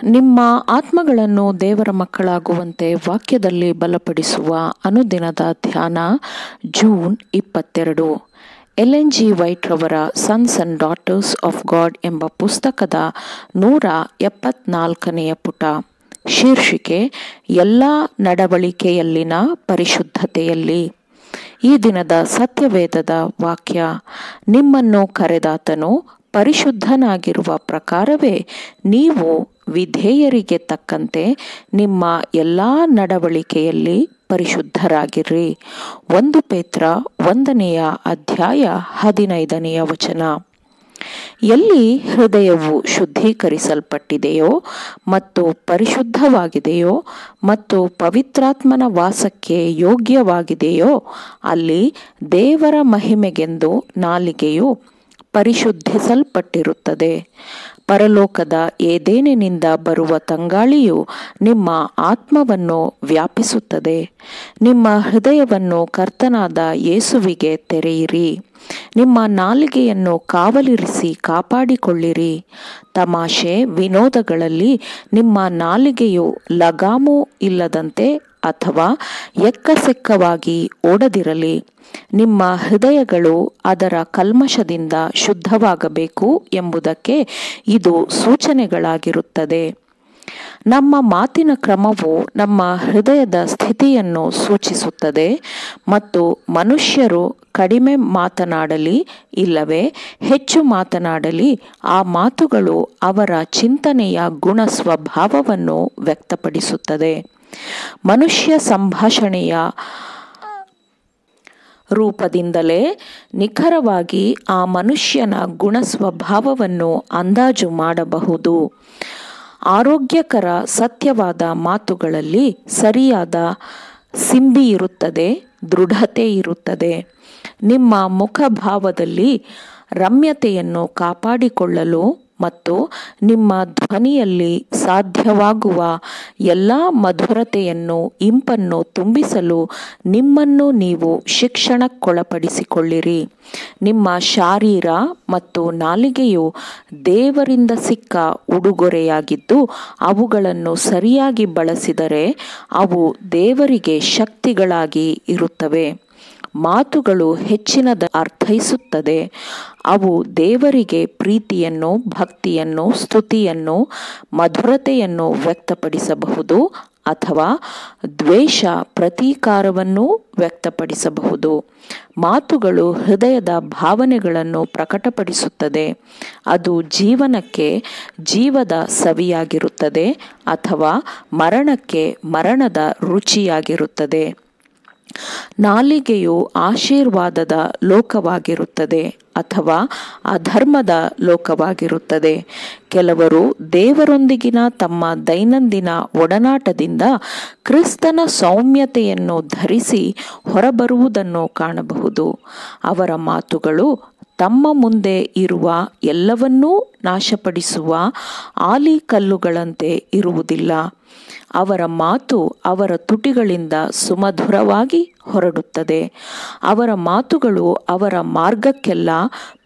ನಿಮ್ಮ ಆತ್ಮಗಳನ್ನು ದೇವರ ಮಕ್ಕಳಾಗುವಂತೆ ವಾಕ್ಯದಲ್ಲಿ ಬಲಪಡಿಸುವ ಅನುದಿನದ ಧ್ಯಾನ ಜೂನ್ 22. ಎಲೆನ್ ಜಿ ವೈಟ್ ರವರ sons and daughters of god ಎಂಬ ಪುಸ್ತಕದ 174ನೇ ಪುಟ. ಶೀರ್ಷಿಕೆ ಎಲ್ಲ ನಡವಳಿಕೆಯಲ್ಲಿನ ಪರಿಶುದ್ಧತೆಯಲ್ಲಿ. ಈ ದಿನದ ಸತ್ಯವೇದದ ವಾಕ್ಯ: ನಿಮ್ಮನ್ನು ಕರೆದಾತನು ಪರಿಶುದ್ಧನಾಗಿರುವ ಪ್ರಕಾರವೇ ನೀವು ವಿಧೇಯರಿಗೆ ತಕ್ಕಂತೆ ನಿಮ್ಮ ಎಲ್ಲ ನಡವಳಿಕೆಯಲ್ಲಿ ಪರಿಶುದ್ಧರಾಗಿರ್ರಿ. 1 ಪೇತ್ರ 1ನೇ ಅಧ್ಯಾಯ 15ನೇ ವಚನ. ಎಲ್ಲಿ ಹೃದಯವು ಶುದ್ಧೀಕರಿಸಲ್ಪಟ್ಟಿದೆಯೋ ಮತ್ತು ಪರಿಶುದ್ಧವಾಗಿದೆಯೋ ಮತ್ತು ಪವಿತ್ರಾತ್ಮನ ವಾಸಕ್ಕೆ ಯೋಗ್ಯವಾಗಿದೆಯೋ ಅಲ್ಲಿ ದೇವರ ಮಹಿಮೆಗೆಂದು ನಾಲಿಗೆಯು ಪರಿಶುದ್ಧಿಸಲ್ಪಟ್ಟಿರುತ್ತದೆ. ಪರಲೋಕದ ಏದೇನಿನಿಂದ ಬರುವ ತಂಗಾಳಿಯು ನಿಮ್ಮ ಆತ್ಮವನ್ನು ವ್ಯಾಪಿಸುತ್ತದೆ. ನಿಮ್ಮ ಹೃದಯವನ್ನು ಕರ್ತನಾದ ಯೇಸುವಿಗೆ ತೆರೆಯಿರಿ. ನಿಮ್ಮ ನಾಲಿಗೆಯನ್ನು ಕಾವಲಿರಿಸಿ ಕಾಪಾಡಿಕೊಳ್ಳಿರಿ. ತಮಾಷೆ ವಿನೋದಗಳಲ್ಲಿ ನಿಮ್ಮ ನಾಲಿಗೆಯು ಲಗಾಮು ಇಲ್ಲದಂತೆ ಅಥವಾ ಎಕ್ಕಸೆಕ್ಕವಾಗಿ ಓಡದಿರಲಿ. ನಿಮ್ಮ ಹೃದಯಗಳು ಅದರ ಕಲ್ಮಶದಿಂದ ಶುದ್ಧವಾಗಬೇಕು ಎಂಬುದಕ್ಕೆ ಇದು ಸೂಚನೆಗಳಾಗಿರುತ್ತದೆ. ನಮ್ಮ ಮಾತಿನ ಕ್ರಮವು ನಮ್ಮ ಹೃದಯದ ಸ್ಥಿತಿಯನ್ನು ಸೂಚಿಸುತ್ತದೆ ಮತ್ತು ಮನುಷ್ಯರು ಕಡಿಮೆ ಮಾತನಾಡಲಿ ಇಲ್ಲವೇ ಹೆಚ್ಚು ಮಾತನಾಡಲಿ, ಆ ಮಾತುಗಳು ಅವರ ಚಿಂತನೆಯ ಗುಣ ಸ್ವಭಾವವನ್ನು ವ್ಯಕ್ತಪಡಿಸುತ್ತದೆ. ಮನುಷ್ಯ ಸಂಭಾಷಣೆಯ ರೂಪದಿಂದಲೇ ನಿಖರವಾಗಿ ಆ ಮನುಷ್ಯನ ಗುಣ ಸ್ವಭಾವವನ್ನು ಅಂದಾಜು ಮಾಡಬಹುದು. ಆರೋಗ್ಯಕರ ಸತ್ಯವಾದ ಮಾತುಗಳಲ್ಲಿ ಸರಿಯಾದ ಸಿಂಬಿ ಇರುತ್ತದೆ, ದೃಢತೆ ಇರುತ್ತದೆ. ನಿಮ್ಮ ಮುಖಭಾವದಲ್ಲಿ ರಮ್ಯತೆಯನ್ನು ಕಾಪಾಡಿಕೊಳ್ಳಲು ಮತ್ತು ನಿಮ್ಮ ಧ್ವನಿಯಲ್ಲಿ ಸಾಧ್ಯವಾಗುವ ಎಲ್ಲ ಮಧುರತೆಯನ್ನು ಇಂಪನ್ನು ತುಂಬಿಸಲು ನಿಮ್ಮನ್ನು ನೀವು ಶಿಕ್ಷಣಕ್ಕೊಳಪಡಿಸಿಕೊಳ್ಳಿರಿ. ನಿಮ್ಮ ಶಾರೀರ ಮತ್ತು ನಾಲಿಗೆಯು ದೇವರಿಂದ ಸಿಕ್ಕ ಉಡುಗೊರೆಯಾಗಿದ್ದು, ಅವುಗಳನ್ನು ಸರಿಯಾಗಿ ಬಳಸಿದರೆ ಅವು ದೇವರಿಗೆ ಶಕ್ತಿಗಳಾಗಿ ಇರುತ್ತವೆ. ಮಾತುಗಳು ಹೆಚ್ಚಿನದ ಅರ್ಥೈಸುತ್ತದೆ. ಅವು ದೇವರಿಗೆ ಪ್ರೀತಿಯನ್ನು, ಭಕ್ತಿಯನ್ನು, ಸ್ತುತಿಯನ್ನು, ಮಧುರತೆಯನ್ನು ವ್ಯಕ್ತಪಡಿಸಬಹುದು ಅಥವಾ ದ್ವೇಷ, ಪ್ರತೀಕಾರವನ್ನು ವ್ಯಕ್ತಪಡಿಸಬಹುದು. ಮಾತುಗಳು ಹೃದಯದ ಭಾವನೆಗಳನ್ನು ಪ್ರಕಟಪಡಿಸುತ್ತದೆ. ಅದು ಜೀವನಕ್ಕೆ ಜೀವದ ಸವಿಯಾಗಿರುತ್ತದೆ ಅಥವಾ ಮರಣಕ್ಕೆ ಮರಣದ ರುಚಿಯಾಗಿರುತ್ತದೆ. ನಾಲಿಗೆಯು ಆಶೀರ್ವಾದದ ಲೋಕವಾಗಿರುತ್ತದೆ ಅಥವಾ ಅಧರ್ಮದ ಲೋಕವಾಗಿರುತ್ತದೆ. ಕೆಲವರು ದೇವರೊಂದಿಗಿನ ತಮ್ಮ ದೈನಂದಿನ ಒಡನಾಟದಿಂದ ಕ್ರಿಸ್ತನ ಸೌಮ್ಯತೆಯನ್ನು ಧರಿಸಿ ಹೊರಬರುವುದನ್ನು ಕಾಣಬಹುದು. ಅವರ ಮಾತುಗಳು ತಮ್ಮ ಮುಂದೆ ಇರುವ ಎಲ್ಲವನ್ನೂ ನಾಶಪಡಿಸುವ ಆಲಿಕಲ್ಲುಗಳಂತೆ ಇರುವುದಿಲ್ಲ. ಅವರ ಮಾತು ಅವರ ತುಟಿಗಳಿಂದ ಸುಮಧುರವಾಗಿ ಹೊರಡುತ್ತದೆ. ಅವರ ಮಾತುಗಳು ಅವರ ಮಾರ್ಗಕ್ಕೆಲ್ಲ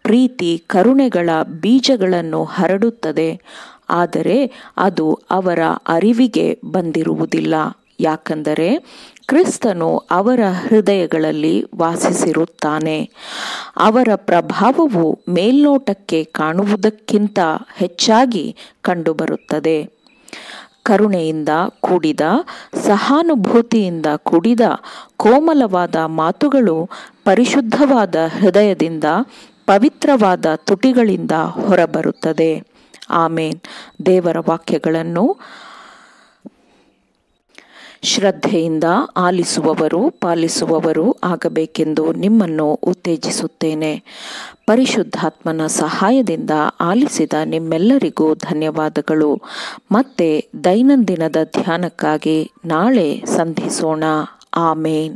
ಪ್ರೀತಿ, ಕರುಣೆಗಳ ಬೀಜಗಳನ್ನು ಹರಡುತ್ತದೆ. ಆದರೆ ಅದು ಅವರ ಅರಿವಿಗೆ ಬಂದಿರುವುದಿಲ್ಲ, ಯಾಕಂದರೆ ಕ್ರಿಸ್ತನು ಅವರ ಹೃದಯಗಳಲ್ಲಿ ವಾಸಿಸಿರುತ್ತಾನೆ. ಅವರ ಪ್ರಭಾವವು ಮೇಲ್ನೋಟಕ್ಕೆ ಕಾಣುವುದಕ್ಕಿಂತ ಹೆಚ್ಚಾಗಿ ಕಂಡುಬರುತ್ತದೆ. ಕರುಣೆಯಿಂದ ಕೂಡಿದ, ಸಹಾನುಭೂತಿಯಿಂದ ಕೂಡಿದ ಕೋಮಲವಾದ ಮಾತುಗಳು ಪರಿಶುದ್ಧವಾದ ಹೃದಯದಿಂದ, ಪವಿತ್ರವಾದ ತುಟಿಗಳಿಂದ ಹೊರಬರುತ್ತದೆ. ಆಮೇನ್. ದೇವರ ವಾಕ್ಯಗಳನ್ನು ಶ್ರದ್ಧೆಯಿಂದ ಆಲಿಸುವವರು, ಪಾಲಿಸುವವರು ಆಗಬೇಕೆಂದು ನಿಮ್ಮನ್ನು ಉತ್ತೇಜಿಸುತ್ತೇನೆ. ಪರಿಶುದ್ಧಾತ್ಮನ ಸಹಾಯದಿಂದ ಆಲಿಸಿದ ನಿಮ್ಮೆಲ್ಲರಿಗೂ ಧನ್ಯವಾದಗಳು. ಮತ್ತೆ ದೈನಂದಿನದ ಧ್ಯಾನಕ್ಕಾಗಿ ನಾಳೆ ಸಂಧಿಸೋಣ. ಆಮೇನ್.